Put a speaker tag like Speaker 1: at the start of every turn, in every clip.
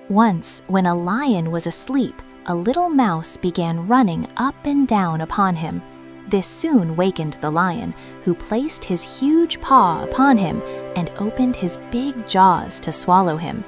Speaker 1: Once, when a lion was asleep, a little mouse began running up and down upon him. This soon wakened the lion, who placed his huge paw upon him and opened his big jaws to swallow him.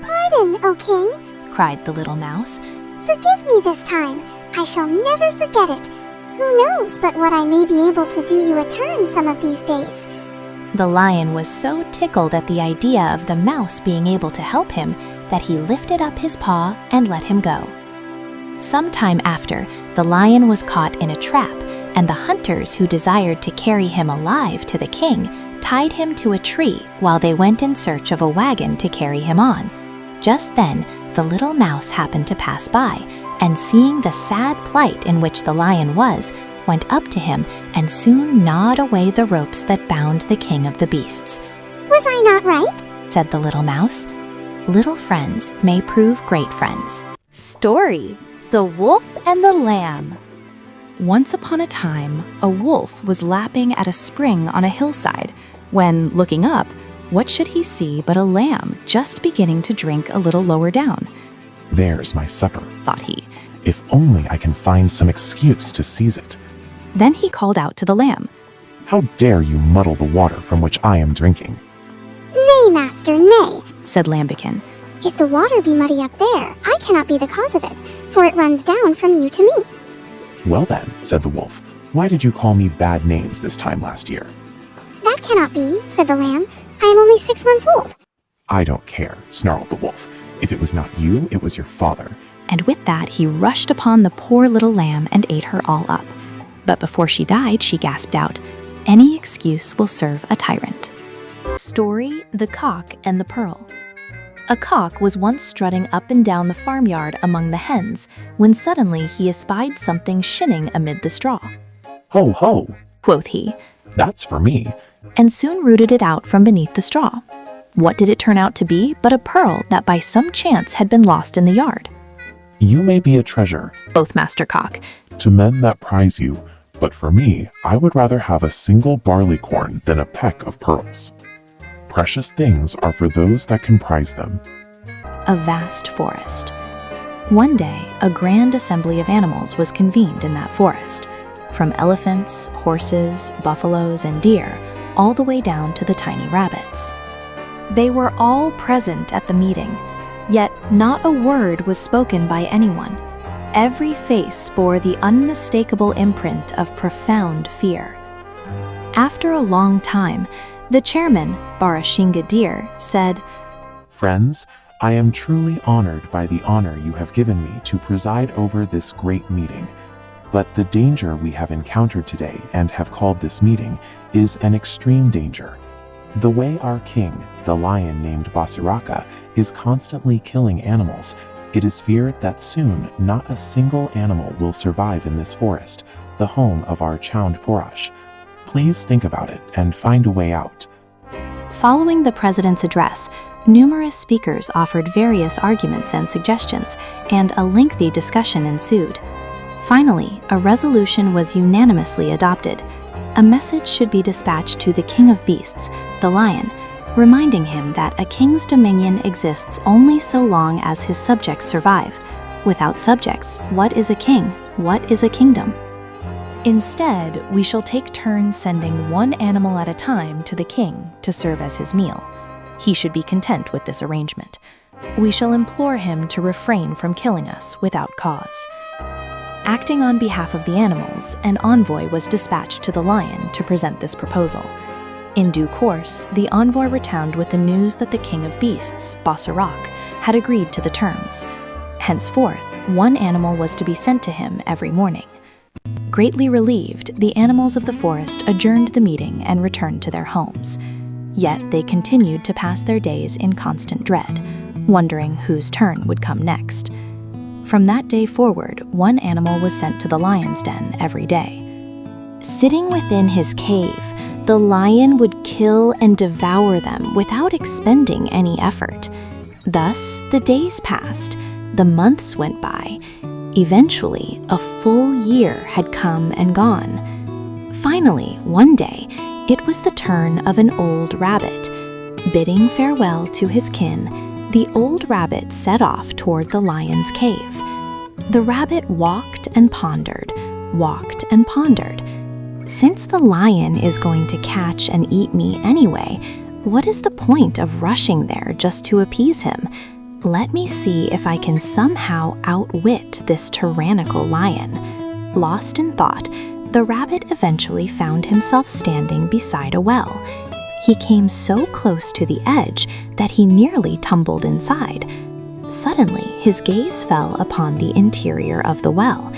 Speaker 2: "Pardon, O king,"
Speaker 1: cried the little mouse.
Speaker 2: "forgive me this time. I shall never forget it. Who knows but what I may be able to do you a turn some of these days."
Speaker 1: The lion was so tickled at the idea of the mouse being able to help him that he lifted up his paw and let him go. Some time after, the lion was caught in a trap, and the hunters who desired to carry him alive to the king tied him to a tree while they went in search of a wagon to carry him on. Just then, the little mouse happened to pass by, and seeing the sad plight in which the lion was, went up to him and soon gnawed away the ropes that bound the king of the beasts.
Speaker 2: "Was I not right?"
Speaker 1: said the little mouse. Little friends may prove great friends. Story: The Wolf and the Lamb. Once upon a time, a wolf was lapping at a spring on a hillside when, looking up, what should he see but a lamb just beginning to drink a little lower down?
Speaker 3: "There's my supper,"
Speaker 1: thought he.
Speaker 3: "If only I can find some excuse to seize it."
Speaker 1: Then he called out to the lamb.
Speaker 3: "How dare you muddle the water from which I am drinking?"
Speaker 2: "Nay, master, nay,"
Speaker 1: said Lambikin.
Speaker 2: "If the water be muddy up there, I cannot be the cause of it, for it runs down from you to me."
Speaker 3: "Well then," said the wolf, "why did you call me bad names this time last year?"
Speaker 2: "That cannot be," said the lamb. "I am only 6 months old."
Speaker 3: "I don't care," snarled the wolf. "If it was not you, it was your father."
Speaker 1: And with that, he rushed upon the poor little lamb and ate her all up. But before she died, she gasped out, "Any excuse will serve a tyrant." Story: The Cock and the Pearl. A cock was once strutting up and down the farmyard among the hens, when suddenly he espied something shinning amid the straw.
Speaker 3: "Ho, ho,"
Speaker 1: quoth he,
Speaker 3: "that's for me."
Speaker 1: and soon rooted it out from beneath the straw. What did it turn out to be but a pearl that by some chance had been lost in the yard?
Speaker 3: "You may be a treasure
Speaker 1: Quoth Master Cock.
Speaker 3: to men that prize you, but for me, I would rather have a single barley corn than a peck of pearls. Precious things are for those that can prize them."
Speaker 1: A vast forest. One day, a grand assembly of animals was convened in that forest, from elephants, horses, buffaloes, and deer, all the way down to the tiny rabbits. They were all present at the meeting, yet not a word was spoken by anyone. Every face bore the unmistakable imprint of profound fear. After a long time, the chairman, Barashinga Deer, said,
Speaker 3: "Friends, I am truly honored by the honor you have given me to preside over this great meeting. But the danger we have encountered today and have called this meeting is an extreme danger. The way our king, the lion named Basaraka, is constantly killing animals, it is feared that soon not a single animal will survive in this forest, the home of our Chound Porash. Please think about it and find a way out."
Speaker 1: Following the president's address, numerous speakers offered various arguments and suggestions, and a lengthy discussion ensued. Finally, a resolution was unanimously adopted. A message should be dispatched to the King of Beasts, the lion, reminding him that a king's dominion exists only so long as his subjects survive. Without subjects, what is a king? What is a kingdom? Instead, we shall take turns sending one animal at a time to the king to serve as his meal. He should be content with this arrangement. We shall implore him to refrain from killing us without cause. Acting on behalf of the animals, an envoy was dispatched to the lion to present this proposal. In due course, the envoy returned with the news that the King of Beasts, Basarak, had agreed to the terms. Henceforth, one animal was to be sent to him every morning. Greatly relieved, the animals of the forest adjourned the meeting and returned to their homes. Yet they continued to pass their days in constant dread, wondering whose turn would come next. From that day forward, one animal was sent to the lion's den every day. Sitting within his cave, the lion would kill and devour them without expending any effort. Thus, the days passed, the months went by. Eventually, a full year had come and gone. Finally, one day, it was the turn of an old rabbit. Bidding farewell to his kin, The old rabbit set off toward the lion's cave. The rabbit walked and pondered, walked and pondered. Since the lion is going to catch and eat me anyway, what is the point of rushing there just to appease him? Let me see if I can somehow outwit this tyrannical lion. Lost in thought, the rabbit eventually found himself standing beside a well. He came so close to the edge that he nearly tumbled inside. Suddenly, his gaze fell upon the interior of the well.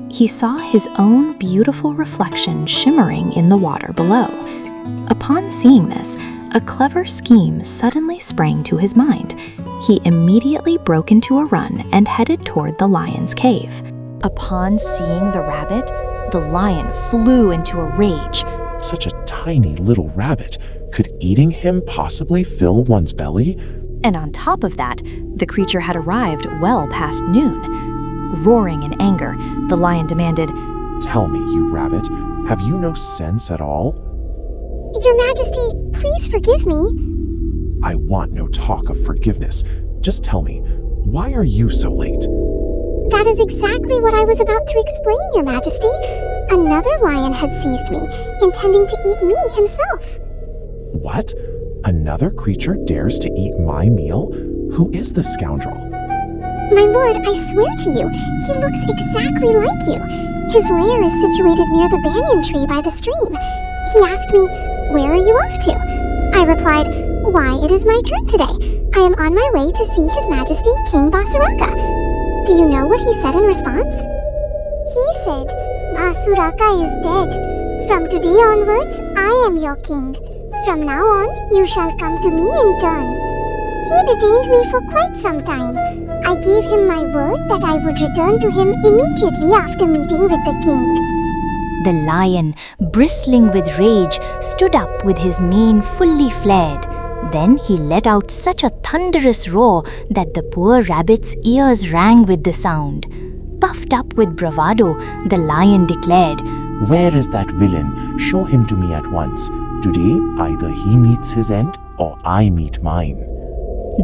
Speaker 1: He saw his own beautiful reflection shimmering in the water below. Upon seeing this, a clever scheme suddenly sprang to his mind. He immediately broke into a run and headed toward the lion's cave. Upon seeing the rabbit, the lion flew into a rage.
Speaker 3: Such a tiny little rabbit. Could eating him possibly fill one's belly?
Speaker 1: And on top of that, the creature had arrived well past noon. Roaring in anger, the lion demanded,
Speaker 3: "Tell me, you rabbit, have you no sense at all?"
Speaker 2: Your Majesty, please forgive me.
Speaker 3: I want no talk of forgiveness. Just tell me, why are you so late?
Speaker 2: That is exactly what I was about to explain, Your Majesty. Another lion had seized me, intending to eat me himself.
Speaker 3: What? Another creature dares to eat my meal? Who is this scoundrel?
Speaker 2: My lord, I swear to you, he looks exactly like you. His lair is situated near the banyan tree by the stream. He asked me, "Where are you off to?" I replied, "Why, it is my turn today. I am on my way to see His Majesty King Basuraka." Do you know what he said in response? He said, "Basuraka is dead. From today onwards, I am your king. From now on, you shall come to me in turn." He detained me for quite some time. I gave him my word that I would return to him immediately after meeting with the king.
Speaker 4: The lion, bristling with rage, stood up with his mane fully flared. Then he let out such a thunderous roar that the poor rabbit's ears rang with the sound. Puffed up with bravado, the lion declared,
Speaker 3: "Where is that villain? Show him to me at once. Today, either he meets his end or I meet mine."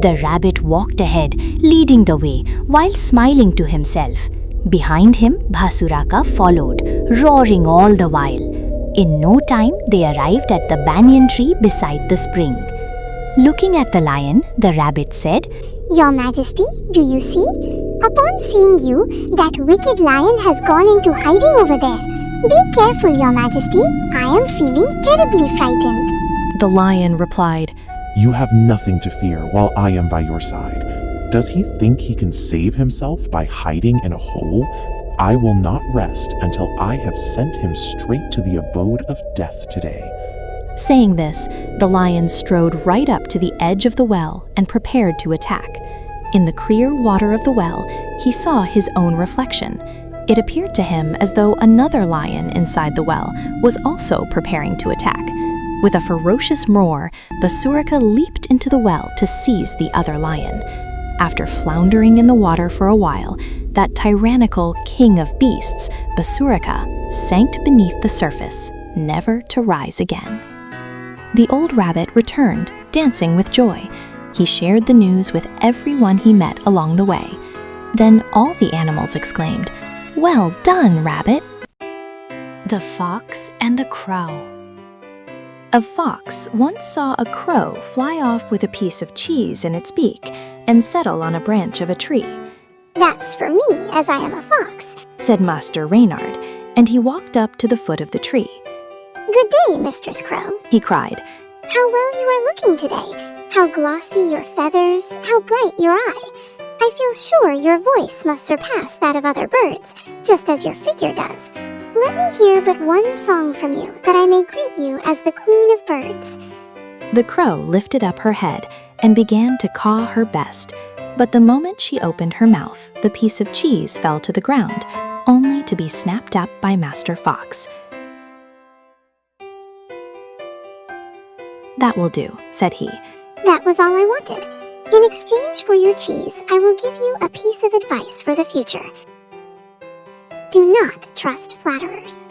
Speaker 4: The rabbit walked ahead, leading the way, while smiling to himself. Behind him, Basuraka followed, roaring all the while. In no time, they arrived at the banyan tree beside the spring. Looking at the lion, the rabbit said,
Speaker 2: Your Majesty, do you see? Upon seeing you, that wicked lion has gone into hiding over there. Be careful, Your Majesty. I am feeling terribly frightened.
Speaker 1: The lion replied,
Speaker 3: "You have nothing to fear while I am by your side. Does he think he can save himself by hiding in a hole? I will not rest until I have sent him straight to the abode of death today."
Speaker 1: Saying this, the lion strode right up to the edge of the well and prepared to attack. In the clear water of the well, he saw his own reflection. It appeared to him as though another lion inside the well was also preparing to attack. With a ferocious roar, Basuraka leaped into the well to seize the other lion. After floundering in the water for a while, that tyrannical king of beasts, Basuraka, sank beneath the surface, never to rise again. The old rabbit returned, dancing with joy. He shared the news with everyone he met along the way. Then all the animals exclaimed, "Well done, Rabbit!" The Fox and the Crow. A fox once saw a crow fly off with a piece of cheese in its beak and settle on a branch of a tree.
Speaker 2: That's for me, as I am a fox,
Speaker 1: said Master Reynard, and he walked up to the foot of the tree.
Speaker 2: Good day, Mistress Crow,
Speaker 1: he cried.
Speaker 2: How well you are looking today. How glossy your feathers, how bright your eye. I feel sure your voice must surpass that of other birds, just as your figure does. Let me hear but one song from you, that I may greet you as the Queen of Birds.
Speaker 1: The crow lifted up her head and began to caw her best, but the moment she opened her mouth, the piece of cheese fell to the ground, only to be snapped up by Master Fox. That will do, said he.
Speaker 2: That was all I wanted. In exchange for your cheese, I will give you a piece of advice for the future. Do not trust flatterers.